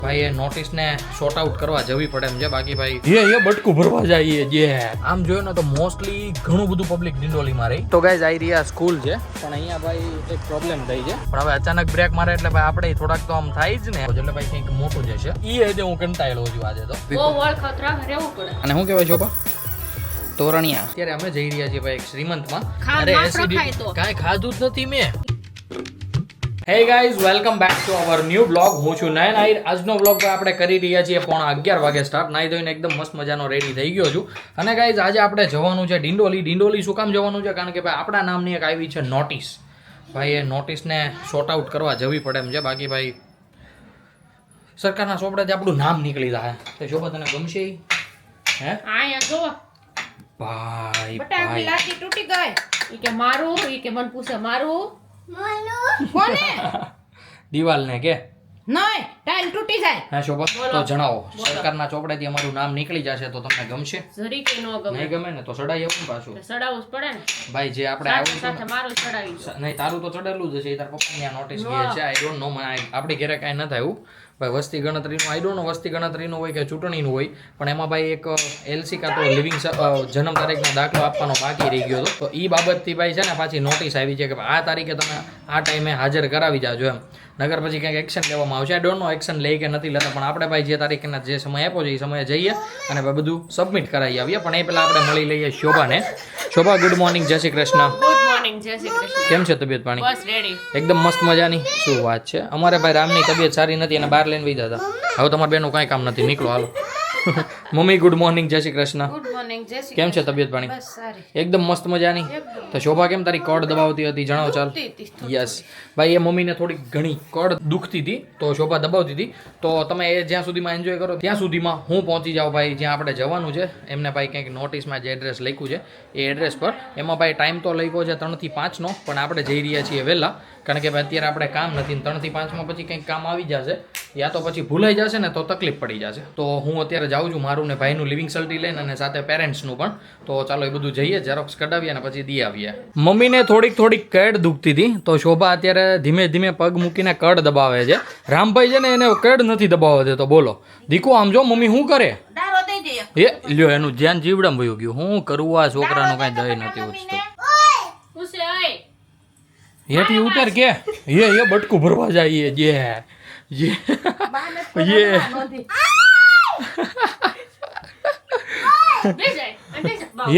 ભાઈ એ નોટિસ ને sort out કરવા જવી પડે એમ છે. બાકી ભાઈ એ બટકું ભરવા જાય જે આમ જોયું ને તો મોસ્ટલી ઘણું બધું પબ્લિક ડિંડોલીમાં રહી. તો ગાઈઝ આવી રહ્યા સ્કૂલ છે, પણ અહીંયા ભાઈ એક પ્રોબ્લેમ થઈ છે. પણ હવે અચાનક બ્રેક મારે એટલે ભાઈ આપણે થોડાક તો આમ થાય જ ને, એટલે ભાઈ કંઈક મોટું જશે. એ હજે હું કંટાળેલો છું આજે તો. અને શું કહેવાય છો તોરણિયા. અત્યારે અમે જઈ રહ્યા છીએ ભાઈ એક શ્રીમંતમાં. અરે એસિડિટી કાંઈ ખાધું જ નથી મેં. Hey guys, welcome back to our new blog. હું છું નયન આહિર. આજનો બ્લોગ આપણે કરી રહ્યા છીએ 11:30 વાગે સ્ટાર્ટ. નાઈ ધોઈને એકદમ મસ્ત મજાનો રેડી થઈ ગયો છું. અને ગાઈઝ આજે આપણે જવાનું છે ડિંડોલી. ડિંડોલી શું કામ જવાનું છે? કારણ કે ભાઈ આપણા નામની એક આવી છે નોટિસ. ભાઈ એ નોટિસને શોર્ટ આઉટ કરવા જવી પડે એમ છે. બાકી ભાઈ સરકારના ચોપડેથી આપણું નામ નીકળી જાય. તો શોભા તને ગમશે? હે આયા જો ભાઈ બટાકી લાટી તૂટી ગઈ. ઈ કે મારું, ઈ કે મન પૂછે મારું કોને? દિવાલ ને કે નહીં, ટાઈલ તૂટી જાય. હા શોભા, તો જણાવો. સરકારના ચોપડેથી અમારું નામ નીકળી જશે તો તમને ગમશે? જરી કે નો ગમે. નહીં ગમે ને તો ચડાઈ આવું પાછું. સડાવવું જ પડે ને ભાઈ જે આપણે આવ્યું સાથે મારું ચડાવી. નહીં તારું તો ચડેલું જ છે. તાર પપ્પાની આ નોટિસ ગઈ છે. I don't know. મને આપણી ઘરે કાંઈ ન થયું ભાઈ. વસ્તી ગણતરીનું આઈ ડોન્ટ નો વસ્તી ગણતરીનું હોય કે ચૂંટણીનું હોય, પણ એમાં ભાઈ એક એલસી કાં તો લિવિંગ જન્મ તારીખનો દાખલો આપવાનો બાકી રહી ગયો હતો. તો એ બાબતથી ભાઈ છે ને પાછી નોટિસ આવી છે કે આ તારીખે તમે આ ટાઈમે હાજર કરાવી જાજો એમ. નગર પછી કંઈક એક્શન લેવામાં આવશે. આઈ ડોન્ટ નો એક્શન લે કે નથી લેતા, પણ આપણે ભાઈ જે તારીખના જે સમય આપ્યો છે એ સમયે જઈએ અને ભાઈ બધું સબમિટ કરાવી આવીએ. પણ એ પહેલાં આપણે મળી લઈએ શોભાને. શોભા, ગુડ મોર્નિંગ, જય શ્રી કૃષ્ણ. ગુડ મોર્નિંગ, જય શ્રી કૃષ્ણ. કેમ છે તબિયત પાણી? બસ રેડી. એકદમ મસ્ત મજાની. શું વાત છે. અમારે ભાઈ રામની તબિયત સારી નથી અને બહાર લઈને વહી જતા. હવે તમારા બેનું કાંઈ કામ નથી, નીકળો હાલો. મમ્મી ગુડ મોર્નિંગ, જય શ્રી કૃષ્ણ. ગુડ મોર્નિંગ, જય શ્રી કેમ છે તબિયત પાણી? બસ સારી. એકદમ મસ્ત મજાની. તો શોભા કેમ તારી કડ દબાવતી હતી જણાવો ચાલ. યસ ભાઈ, એ મમ્મીને થોડીક ઘણી કડ દુખતી હતી તો શોભા દબાવતી હતી. તો તમે એ જ્યાં સુધીમાં એન્જોય કરો ત્યાં સુધીમાં હું પહોંચી જાઉં ભાઈ જ્યાં આપણે જવાનું છે. એમને ભાઈ કંઈક નોટિસમાં જે એડ્રેસ લખ્યું છે એ એડ્રેસ પર. એમાં ભાઈ ટાઈમ તો લખ્યો છે 3 થી 5નો, પણ આપણે જઈ રહ્યા છીએ વહેલા. કારણ કે ભાઈ અત્યારે આપણે કામ નથી. 3 થી 5માં પછી કંઈક કામ આવી જશે, યા તો પછી ભૂલાઈ જશે ને તો તકલીફ પડી જશે. તો હું અત્યારે જાઉં છું મારું ને ભાઈનું લિવિંગ સર્ટી લઈને અને સાથે પેરેન્ટ્સનું પણ. તો ચાલો એ બધું જઈએ, ઝેરોક્સ કઢાવીએ અને પછી દઈ આવીએ. મમ્મીને થોડીક કડ દુખતી હતી તો શોભા અત્યારે ધીમે ધીમે પગ મૂકીને કડ દબાવે છે. રામભાઈ છે ને એને કડ નથી દબાવવા દેતો. બોલો દીકુ, આમ જો મમ્મી શું કરે. દારો દઈ દે. એ લ્યો એનું ધ્યાન જીવડામ વયું ગયું. હું કરું આ છોકરાનું કાંઈ દય નથી ઉઠતું. પૂછે ઓય હેઠી ઉતર કે એ બટકું ભરવા જાય જે બે જાય અને જાય.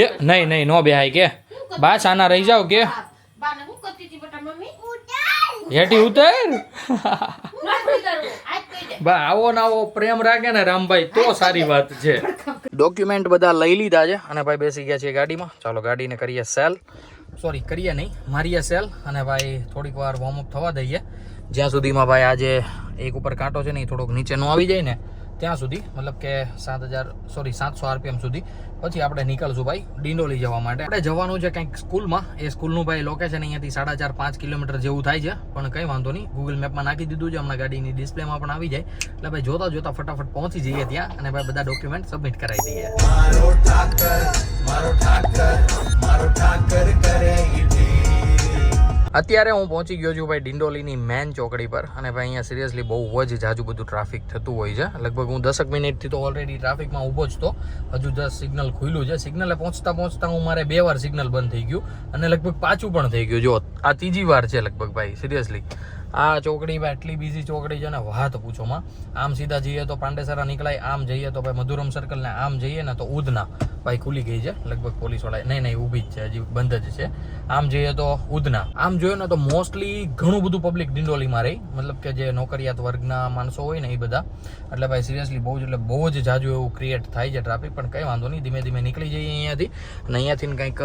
એ નહીં નહીં નો બેહાય કે બા સાના રહી જાવ કે બાને હું કરતી હતી બટા મમ્મી? હેઠી ઉતર. નથી કરવું. આજ કહી દે. બા આવો ને આવો પ્રેમ રાખે ને રામભાઈ તો સારી વાત છે. ડોક્યુમેન્ટ બધા લઈ લીધા છે અને ભાઈ બેસી ગયા છે ગાડીમાં. ચાલો ગાડીને કરીએ સેલ. સોરી કરીએ નહીં, મારીએ સેલ. અને ભાઈ થોડીક વાર વોર્મઅપ થવા દઈએ જ્યાં સુધીમાં ભાઈ આજે એક ઉપર કાંટો છે ને એ થોડોક નીચે નો આવી જાય ને ત્યાં સુધી. મતલબ કે 700 RPM સુધી. પછી આપણે નીકળશું ભાઈ ડિંડોલી જવા માટે. આપણે જવાનું છે કંઈક સ્કૂલમાં. એ સ્કૂલનું ભાઈ લોકેશન અહીંયાથી 4.5-5 કિલોમીટર જેવું થાય છે, પણ કંઈ વાંધો નહીં. ગૂગલ મેપમાં નાખી દીધું છે, હમણાં ગાડીની ડિસ્પ્લેમાં પણ આવી જાય. એટલે ભાઈ જોતા જોતા ફટાફટ પહોંચી જઈએ ત્યાં અને ભાઈ બધા ડોક્યુમેન્ટ સબમિટ કરાવી દઈએ. અત્યારે હું પહોંચી ગયો છું ભાઈ ડિંડોલીની મેન ચોકડી પર. અને ભાઈ અહીંયા સિરિયસલી બહુ જ જાજુ બધું ટ્રાફિક થતું હોય છે. લગભગ હું 10 મિનિટથી તો ઓલરેડી ટ્રાફિકમાં ઊભો જ તો. હજુ 10 સિગ્નલ ખુલ્લું છે. સિગ્નલે પહોંચતા હું મારે 2 વાર સિગ્નલ બંધ થઈ ગયું અને લગભગ પાછું પણ થઈ ગયું. જો આ ત્રીજી વાર છે લગભગ ભાઈ. સિરિયસલી આ ચોકડી ભાઈ એટલી બીઝી ચોકડી છે ને વાત પૂછોમાં. આમ સીધા જઈએ તો પાંડેસરા નીકળાય, આમ જઈએ તો ભાઈ મધુરમ સર્કલ ને આમ જઈએ ને તો ઉધના ભાઈ ખુલી ગઈ છે લગભગ પોલીસવાળા. નહીં ઊભી જ છે, હજી બંધ જ છે. આમ જઈએ તો ઉધના. આમ જોઈએ ને તો મોસ્ટલી ઘણું બધું પબ્લિક ડિંડોલીમાં રહી. મતલબ કે જે નોકરિયાત વર્ગના માણસો હોય ને એ બધા. એટલે ભાઈ સિરિયસલી બહુ જ જાજુ એવું ક્રિએટ થાય છે ટ્રાફિક. પણ કંઈ વાંધો નહીં, ધીમે ધીમે નીકળી જઈએ અહીંયાથી. અને અહીંયાથી કંઈક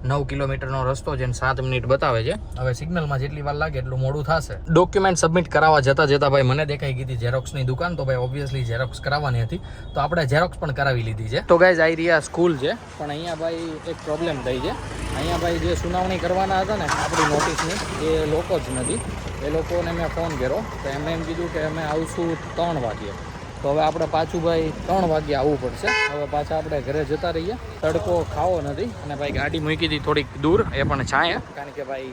1.9 કિલોમીટરનો રસ્તો છે અને 7 મિનિટ બતાવે છે. હવે સિગ્નલમાં જેટલી વાર લાગે એટલું મોડું થશે. ડોક્યુમેન્ટ સબમિટ કરાવવા જતા ભાઈ મને દેખાઈ ગઈ હતી ઝેરોક્સની દુકાન. તો ભાઈ ઓબ્વિયસલી ઝેરોક્સ કરાવવાની હતી તો આપણે ઝેરોક્સ પણ કરાવી લીધી છે. તો ગાઈઝ આવી રહ્યા સ્કૂલ છે, પણ અહીંયા ભાઈ એક પ્રોબ્લેમ થઈ છે. અહીંયા ભાઈ જે સુનાવણી કરવાના હતા ને આપણી નોટિસની એ લોકો જ નથી. એ લોકોને મેં ફોન કર્યો તો એમણે એમ કીધું કે અમે આવશું 3 વાગ્યે. તો હવે આપણે પાછું ભાઈ 3 વાગ્યે આવવું પડશે. હવે પાછા આપણે ઘરે જતા રહીએ. તડકો ખાવો નથી અને ભાઈ ગાડી મૂકી હતી થોડીક દૂર, એ પણ છાંયે. કારણ કે ભાઈ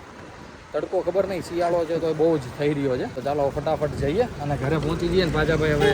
તડકો ખબર નહીં શિયાળો છે તો બહુ જ થઈ રહ્યો છે. તો ચાલો ફટાફટ જઈએ અને ઘરે પહોંચી જઈએ ને પાછા ભાઈ હવે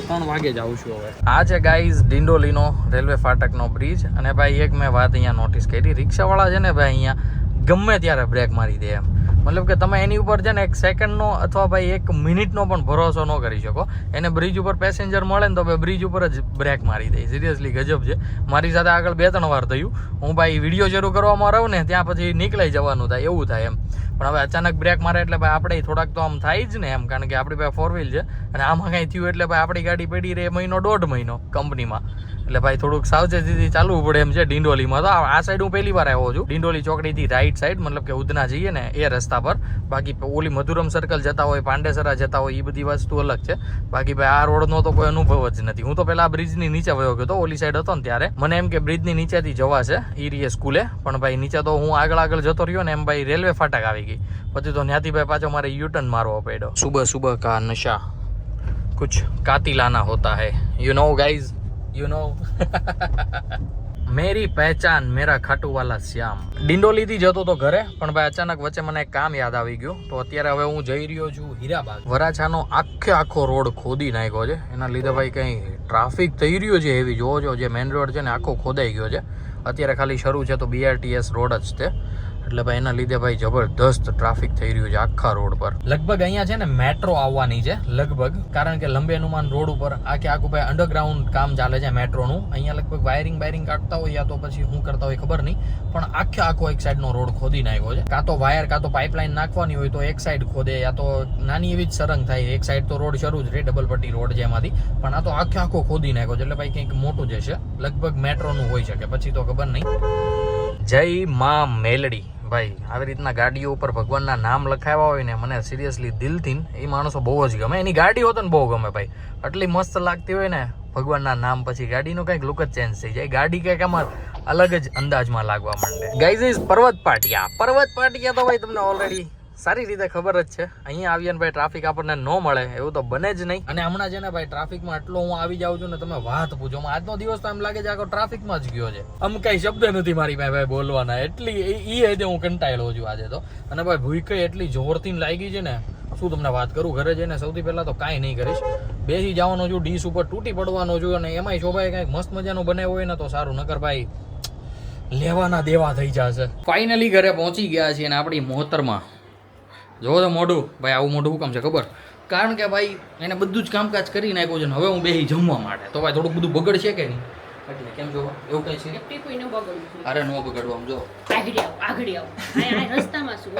3 વાગે જ આવું છું. હવે આ છે ગાઈઝ ડિંડોલીનો રેલવે ફાટકનો બ્રિજ. અને ભાઈ એક મેં વાત અહીંયા નોટિસ કરી, રિક્ષાવાળા છે ને ભાઈ અહીંયા ગમે ત્યારે બ્રેક મારી દે એમ. મતલબ કે તમે એની ઉપર છે ને 1 સેકન્ડનો અથવા ભાઈ 1 મિનિટનો પણ ભરોસો ન કરી શકો. એને બ્રિજ ઉપર પેસેન્જર મળે ને તો ભાઈ બ્રિજ ઉપર જ બ્રેક મારી દે. સિરિયસલી ગજબ છે. મારી સાથે આગળ 2-3 વાર થયું. હું ભાઈ વિડીયો શરૂ કરવામાં રહું ને ત્યાં પછી નીકળી જવાનું થાય એવું થાય એમ. પણ હવે અચાનક બ્રેક મારે એટલે ભાઈ આપણે થોડાક તો આમ થાય જ ને એમ, કારણ કે આપણી પાસે 4 વ્હીલ છે અને આમાં કાંઈ થયું એટલે ભાઈ આપણી ગાડી પડી રહે 1-1.5 મહિનો કંપનીમાં. એટલે ભાઈ થોડુંક સાવચેતીથી ચાલવું પડે એમ છે. ડિંડોલીમાં તો આ સાઈડ હું પહેલી વાર આવ્યો છું. ડિંડોલી ચોકડીથી રાઈટ સાઈડ, મતલબ કે ઉધના જઈએ ને એ રસ્તા પર. બાકી ઓલી મધુરમ સર્કલ જતા હોય, પાંડેસરા જતા હોય, એ બધી વસ્તુ અલગ છે. બાકી ભાઈ આ રોડનો તો કોઈ અનુભવ જ નથી. હું તો પહેલા બ્રિજની નીચે વયો ગયો હતો, ઓલી સાઈડ હતો ને ત્યારે. મને એમ કે બ્રિજની નીચેથી જવા છે ઈરીએ સ્કૂલે, પણ ભાઈ નીચે તો હું આગળ જતો રહ્યો ને એમ ભાઈ રેલવે ફાટક આવી ગઈ. પછી તો ત્યાંથી ભાઈ પાછો મારે યુટર્ન મારવો પડ્યો. સુબહ સુબહ કા નશા કુછ કાતિલાના હોતા હૈ, you know guys, you know. મેરી પહેચાન મેરા ખાટુવાલા શ્યામ. ડિંડોલીથી જતો તો ઘરે, પણ ભાઈ અચાનક વચ્ચે મને એક કામ યાદ આવી ગયું. તો અત્યારે હવે હું જઈ રહ્યો છું હીરાબાગ. વરાછાનો આખો રોડ ખોદી નાખ્યો છે. એના લીધે ભાઈ કંઈ ટ્રાફિક થઈ રહ્યું છે એવી. જોવો જે મેઇન રોડ છે ને આખો ખોદાઈ ગયો છે. અત્યારે ખાલી શરૂ છે તો BRTS રોડ જ છે. એટલે ભાઈ એના લીધે ભાઈ જબરદસ્ત ટ્રાફિક થઈ રહ્યું છે આખા રોડ પર. લગભગ અહીંયા છે ને મેટ્રો આવવાની છે લગભગ, કારણ કે લંબે હનુમાન રોડ ઉપર આખું ભાઈ અંડરગ્રાઉન્ડ કામ ચાલે છે મેટ્રોનું. અહીંયા લગભગ વાયરિંગ કાઢતા હોય યા તો પછી શું કરતા હોય ખબર નહીં, પણ આખો એક સાઈડનો રોડ ખોદી નાખ્યો છે. કાં તો વાયર કાં તો પાઇપલાઇન નાખવાની હોય તો એક સાઈડ ખોદે, યા તો નાની એવી જ સરંગ થાય. એક સાઈડ તો રોડ શરૂ જ રહે, ડબલ પટ્ટી રોડ છે એમાંથી, પણ આ તો આખો ખોદી નાખ્યો છે. એટલે ભાઈ કંઈક મોટું જ છે, લગભગ મેટ્રોનું હોઈ શકે, પછી તો ખબર નહીં. જય માં મેલડી. ભાઈ આવી રીતના ગાડીઓ ઉપર ભગવાનના નામ લખાવ્યા હોય ને, મને સિરિયસલી દિલથી એ માણસો બહુ જ ગમે. એની ગાડી હોત ને બહુ ગમે ભાઈ. આટલી મસ્ત લાગતી હોય ને ભગવાનના નામ, પછી ગાડીનો કંઈક લુક જ ચેન્જ થઈ જાય. ગાડી કંઈક આમાં અલગ જ અંદાજમાં લાગવા માંડે. ગાઈઝ ઇઝ પર્વત પાટિયા તો ભાઈ તમને ઓલરેડી સારી રીતે ખબર જ છે. અહીંયા આવીએ ને ભાઈ ટ્રાફિક આપણને ન મળે એવું તો બને જ નહીં. અને હમણાં છે ને ભાઈ ટ્રાફિકમાં એટલો હું આવી જાઉં છું ને તમે વાત પૂછો. આજનો દિવસ તો એમ લાગે છે આખો ટ્રાફિકમાં જ ગયો છે. આમ કઈ શબ્દ નથી મારી પાસે ભાઈ બોલવાના. એટલી એ રીતે હું કંટાળેલો છું આજે તો. અને ભાઈ ભૂખ એટલી જોરથી લાગી છે ને, શું તમને વાત કરું. ઘરે જઈને સૌથી પહેલા તો કાંઈ નહીં કરીશ, બેસી જવાનો છું, ડીશ ઉપર તૂટી પડવાનો છું. અને એમાંય શોભાએ કંઈક મસ્ત મજાનું બનાવ્યું હોય ને તો સારું, નકર ભાઈ લેવાના દેવા થઈ જશે. ફાઇનલી ઘરે પહોંચી ગયા છીએ અને આપણી મોહતરમાં જોવો તો મોઢું. ભાઈ આવું મોઢું કામ છે ખબર? કારણ કે ભાઈ એને બધું જ કામકાજ કરી નાખ્યું છે ને હવે હું બેસી જમવા માટે. તો ભાઈ થોડુંક બધું બગડશે કે નહીં, એટલે કેમ જો એવું કઈ છે? અરે નો બગડવા જો આગળ આવ અહીંયા રસ્તામાં શું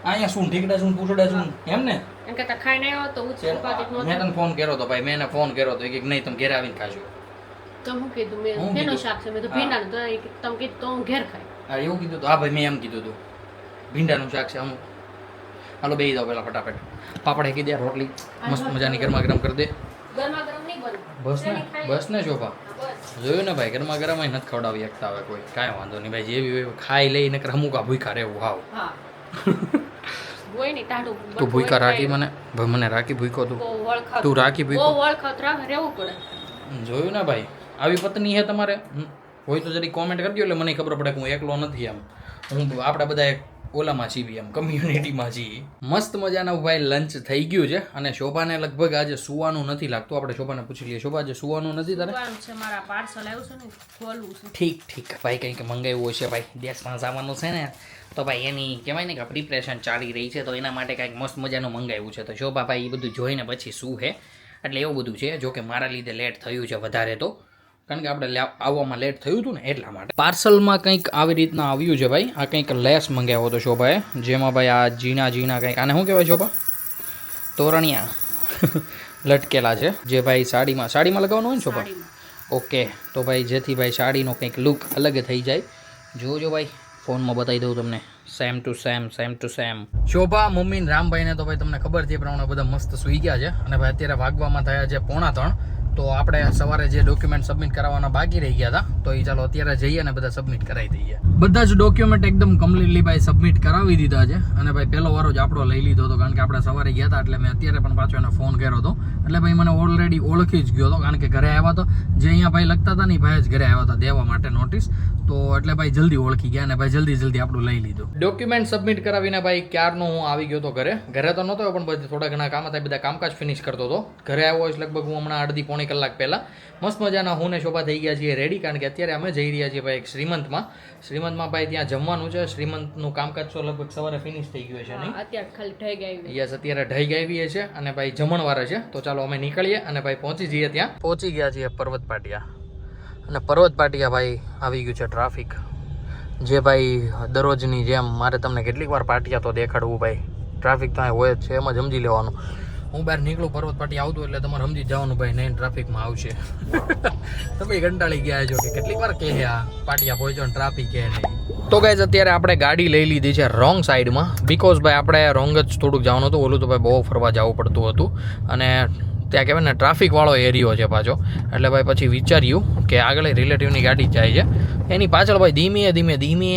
અહીંયા શું ઠીકડા શું પૂછડા શું એમ ને એમ કે ખાઈ નહીં આવ્યો તો મેં તને ફોન કર્યો તો ભાઈ, મેં એને ફોન કર્યો તો કે નહીં તમે ઘેર આવીને ખાશો. તો હું કીધું મેં ભીંડાનું શાક છે, મેં તો ભીંડાનું, તો તમે કીધું તો હું ઘેર ખાઈ. હા એવું કીધું તો. હા ભાઈ મેં એમ કીધું હતું ભીંડાનું શાક છે. અમુક હાલો બેસી જાઓ પેલા ફટાફટ. પાપડ હેકી દે, રોટલી મસ્ત મજાની ગરમા ગરમ કરી દે. બસ ને શોભા જોયું ને ભાઈ, ગરમા ગરમ નથી ખવડાવી શકતા હવે કોઈ. કાંઈ વાંધો નહીં ભાઈ, જેવી હોય ખાઈ લઈ નકર અમુકા ભૂખા રહેવું. હાવ તું ભૂખા રાખી મને રાખી ભૂખો તું રાખી ભૂખો. જોયું ને ભાઈ, આવી પત્ની હે તમારે હોય તો જરી કોમેન્ટ કરજો એટલે મને ખબર પડે કે હું એકલો નથી. એમ હું આપણે બધા ઓલામાં છીએ, એમ કમ્યુનિટીમાં છીએ. મસ્ત મજાનું ભાઈ લંચ થઈ ગયું છે અને શોભાને લગભગ આજે સુવાનું નથી લાગતું. આપણે શોભાને પૂછી લઈએ. શોભા આજે સુવાનું નથી તારે? મારા પાર્સલ આવ્યું છે ને, ખોલવું છે. ઠીક ભાઈ, કંઈક મંગાવ્યું હશે ભાઈ, દેશમાં જવાનું છે ને તો ભાઈ એની કહેવાય ને કે પ્રિપરેશન ચાલી રહી છે, તો એના માટે કંઈક મસ્ત મજાનું મંગાવ્યું છે. તો શોભા ભાઈ એ બધું જોઈને પછી શું છે એટલે એવું બધું છે. જો કે મારા લીધે લેટ થયું છે વધારે, તો કારણ કે આપણે આવવામાં લેટ થયું હતું ને એટલા માટે. પાર્સલમાં કંઈક આવી રીતના આવ્યું છે ભાઈ. આ કંઈક લેસ મંગાવ્યો હતો શોભાએ, જેમાં ભાઈ આ ઝીણા કંઈક આને શું કહેવાય શોભા? તોરણિયા લટકેલા છે, જે ભાઈ સાડીમાં લગાવવાનું હોય ને શોભા. ઓકે, તો ભાઈ જેથી ભાઈ સાડીનો કંઈક લુક અલગ થઈ જાય. જોજો ભાઈ, ફોનમાં બતાવી દઉં તમને. Same to same. Shobha, mummy ને રામભાઈને તો ભાઈ તમને ખબર છે એ પ્રમાણે બધા મસ્ત સૂઈ ગયા છે. અને ભાઈ અત્યારે વાગવામાં થયા છે 2:45. તો આપણે સવારે જે ડોક્યુમેન્ટ સબમિટ કરાવવાના બાકી રહી ગયા હતા તો એ ચાલો અત્યારે જઈએ અને બધા સબમિટ કરાવી દઈએ. બધા જ ડોક્યુમેન્ટ એકદમ કમ્પ્લીટલી ભાઈ સબમિટ કરાવી દીધા છે અને ભાઈ પહેલો વારો જ આપણો લઈ લીધો હતો કારણ કે આપણે સવારે ગયા હતા એટલે મેં અત્યારે પણ પાછો એને ફોન કર્યો હતો એટલે ભાઈ મને ઓલરેડી ઓળખી જ ગયો હતો કારણ કે ઘરે આવ્યા તો જે અહીંયા ભાઈ લખતા હતા ને ભાઈ જ ઘરે આવ્યા હતા દેવા માટે નોટિસ તો એટલે ભાઈ જલ્દી ઓળખી ગયા અને ભાઈ જલ્દી આપણું લઈ લીધું. ડોક્યુમેન્ટ સબમિટ કરાવીને ભાઈ ક્યારનો હું આવી ગયો હતો ઘરે તો નહોતો પણ બધા થોડા ઘણા કામ હતા બધા કામકાજ ફિનિશ કરતો હતો. ઘરે આવ્યો છે લગભગ હું હમણાં અડધી પોણી કલાક પહેલા મસ્ત મજાના હું ને શોભા થઈ ગયા છીએ રેડી કારણ કે અત્યારે અમે જઈ રહ્યા છીએ ભાઈ એક શ્રીમંતમાં ભાઈ ત્યાં જમવાનું છે. શ્રીમંતનું કામકાજ તો લગભગ સવારે ફિનિશ થઈ ગયું છે નહીં અત્યારે ખાલી ઢઈ ગઈ યસ અત્યારે ઢઈ ગઈ છે અને ભાઈ જમણવાર છે તો ચાલો અમે નીકળીએ અને ભાઈ પહોંચી જઈએ ત્યાં. પહોંચી ગયા છીએ પર્વત પાટિયા અને પર્વત પાટિયા ભાઈ આવી ગયું છે ટ્રાફિક જે ભાઈ દરરોજની જેમ મારે તમને કેટલીક વાર પાટિયા તો દેખાડવું ભાઈ ટ્રાફિક તો હોય જ છે એમ જ સમજી લેવાનું. હું બહાર નીકળું પર્વત પાટી આવતું એટલે તમારે સમજી જવાનું ભાઈ નહીં ટ્રાફિકમાં આવશે. તો ભાઈ કંટાળી ગયા છો કે કેટલીક વાર કહે આ પાટિયા પહોંચો ને ટ્રાફિક કહે નહીં. તો ગાઈઝ અત્યારે આપણે ગાડી લઈ લીધી છે રોંગ સાઈડમાં બીકોઝ ભાઈ આપણે રોંગ જ થોડુંક જવાનું હતું ઓલું તો ભાઈ બહુ ફરવા જવું પડતું હતું અને ત્યાં કહેવાય ને ટ્રાફિકવાળો એરિયો છે પાછો એટલે ભાઈ પછી વિચાર્યું કે આગળ રિલેટિવની ગાડી જાય છે એની પાછળ ભાઈ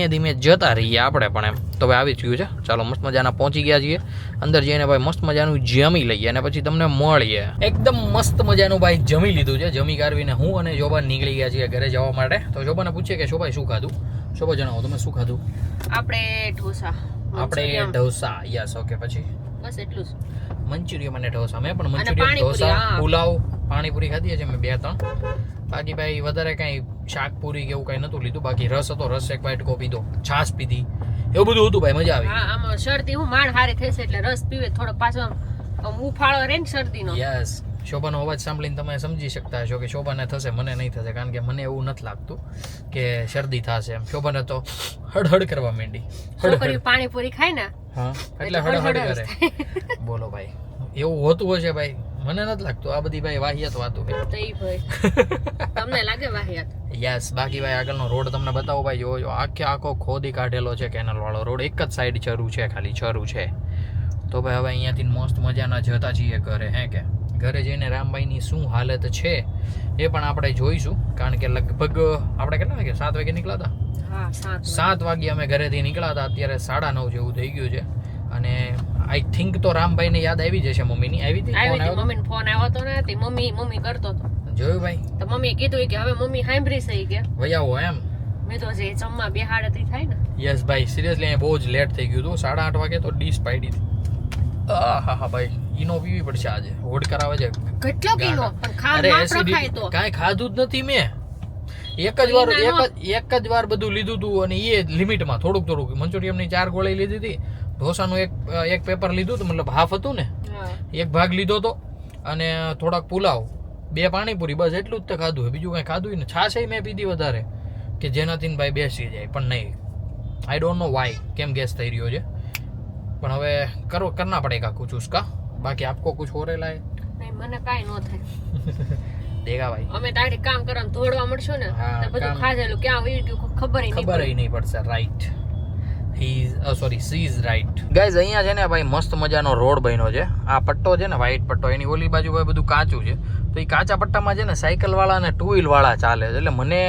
ધીમે જતા રહીએ આપણે પણ એમ તો ભાઈ આવી જ ગયું છે. ચાલો મસ્ત મજાના પહોંચી ગયા છીએ અંદર જઈને ભાઈ મસ્ત મજાનું જમી લઈએ અને પછી તમને મળીએ. એકદમ મસ્ત મજાનું ભાઈ જમી લીધું છે. જમી કાઢવીને હું અને શોભા નીકળી ગયા છીએ ઘરે જવા માટે. તો શોભાને પૂછીએ કે શોભાઈ શું ખાધું? શોભા જણાવો તમે શું ખાધું? આપણે ઢોસા યસ ઓકે પછી બસ એટલું જ મંચુરિયન અને ઢોસા. મેં પણ મંચુરિયન ઢોસા પુલાવ પાણીપુરી ખાધી છે મેં 2-3 બાકી ભાઈ વધારે કાંઈ શાક પૂરી કે એવું કાંઈ નહોતું લીધું. બાકી રસ હતો રસ એક વાટકો પીધો છાશ પીધી એવું બધું હતું ભાઈ મજા આવી. હા આમાં શરદી હું માણ હારી થશે એટલે રસ પીવે થોડો પાછો ઉફાળો રહે ને શરદીનો. યસ શોભાનો અવાજ સાંભળીને તમે સમજી શકતા હશો કે શોભાને થશે મને નહીં થશે કારણ કે મને એવું નથી લાગતું કે શરદી થશે એમ. શોભાને તો હડહડ કરવા માંડી. છોકરી પાણીપુરી ખાય ને હા એટલે હડહડ કરે. બોલો ભાઈ એવું હોતું હશે ભાઈ મને નથી લાગતું. આ બધી ભાઈ વાહિયાત વાતું છે તો ઈ ભાઈ તમને લાગે વાહિયાત? યસ બાકી ભાઈ આગળનો રોડ તમને બતાવો ભાઈ જોજો આખો ખોદી કાઢેલો છે કેનલ વાળો રોડ. એક જ સાઈડ ચરું છે ખાલી ચરું છે. તો ભાઈ હવે અહીંયાથી મસ્ત મજાના જતા છીએ ઘરે હે કે ઘરે જઈને રામભાઈની શું હાલત છે એ પણ આપણે જોઈશું કારણ કે લગભગ આપણે કેટલા વાગે 7 વાગે નીકળ્યા હતા? હા 7 વાગે અમે ઘરેથી નીકળ્યા હતા. અત્યારે 9:30 જેવું થઈ ગયું છે અને આઈ થિંક તો રામભાઈને યાદ આવી જશે મમ્મીની. આવી હતી મમ્મીનો ફોન આવ્યો હતો ને તે મમ્મી કરતો હતો જોયું ભાઈ તો મમ્મીએ કીધું કે હવે મમ્મી સાંભળી સહી કે વયાવો એમ મેં તો જે જમવા બેહાડતી થાય ને. યસ ભાઈ સિરિયસલી અહીંયા બહુ જ લેટ થઈ ગયું હતું. 8:30 વાગે તો ડીશ પાડી હતી. હા ભાઈ ઈનો પીવી પડશે આજે હોડ કરાવે છે કેટલો કીનો પણ ખાવાનું ખાય તો કાંઈ ખાધું જ નથી મેં. એક જ વાર બધું લીધું હતું અને એ લિમિટમાં થોડુંક મંચુરિયમની 4 ગોળી લીધી હતી. ઢોસાનું એક પેપર લીધું હતું મતલબ હાફ હતું ને એક ભાગ લીધો હતો અને થોડાક પુલાવ 2 પાણીપુરી બસ એટલું જ તો ખાધું. બીજું કાંઈ ખાધું ને છાશ મેં પીધી વધારે કે જેનાથી ભાઈ બેસી જાય પણ નહીં. આઈ ડોન્ટ નો વાય કેમ ગેસ થઈ રહ્યો છે પણ હવે કરના પડેગા કુછ ઉસકા. બાકી આપકો કુછ હો રહેલા હે? નહીં મને કાઈ ન થાય દેગા ભાઈ અમે તારી કામ કરવાનું દોડવા મળશો ને તો બધું ખાધેલું ક્યાં વહી ગયું ખબર નહીં પડશે. Right she is right. Guys અહીંયા છે ને ભાઈ મસ્ત મજાનો રોડ બન્યો છે. આ પટ્ટો છે ને વ્હાઈટ પટ્ટો એની ઓલી બાજુ ભાઈ બધું કાચું છે તો એ કાચા પટ્ટામાં છે ને સાયકલ વાળા અને 2 વ્હીલ વાળા ચાલે છે. એટલે મને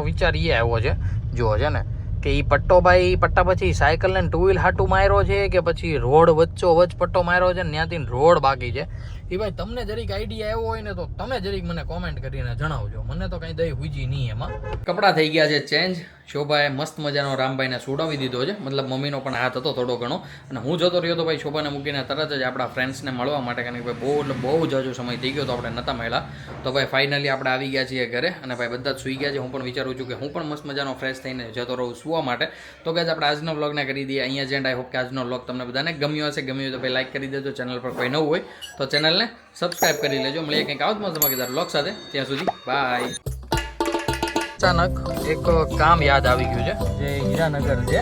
વિચાર એ આવ્યો છે જુઓ છે ને કે એ પટ્ટો ભાઈ પટ્ટા પછી સાયકલ ને 2 વ્હીલ હાટું માર્યો છે કે પછી રોડ વચ્ચો પટ્ટો માર્યો છે ને ત્યાંથી રોડ બાકી છે. એ ભાઈ તમને જરીક આઈડિયા આવ્યો હોય ને તો તમે જરીક મને કોમેન્ટ કરીને જણાવજો. મને તો કંઈ દઈ હુજી નહીં એમાં. કપડાં થઈ ગયા છે ચેન્જ. શોભાએ મસ્ત મજાનો રામભાઈને સુડાવી દીધો છે મતલબ મમ્મીનો પણ હાથ હતો થોડો ઘણો અને હું જતો રહ્યો તો ભાઈ શોભાને મૂકીને તરત જ આપણા ફ્રેન્ડ્સને મળવા માટે કારણ કે ભાઈ બહુ જાજો સમય થઈ ગયો તો આપણે નહોતા મળ્યા. તો ભાઈ ફાઇનલી આપણે આવી ગયા છીએ ઘરે અને ભાઈ બધા જ સૂઈ ગયા છે. હું પણ વિચારું છું કે હું પણ મસ્ત મજાનો ફ્રેશ થઈને જતો રહું સુવા માટે. તો ગાઈઝ આપણે આજનો વ્લોગને કરી દઈએ અહીંયા જેન્ડ. આઈ હોપ કે આજનો વ્લોગ તમને બધાને ગમ્યો હશે. ગમ્યો તો ભાઈ લાઈક કરી દેજો. ચેનલ પર કોઈ નવું હોય તો ચેનલને સબસ્ક્રાઇબ કરી લેજો. મળીએ કંઈક આવો જ ધમાકેદાર વ્લોગ સાથે. ત્યાં સુધી બાય. અચાનક એક કામ યાદ આવી ગયું છે જે હીરાનગર છે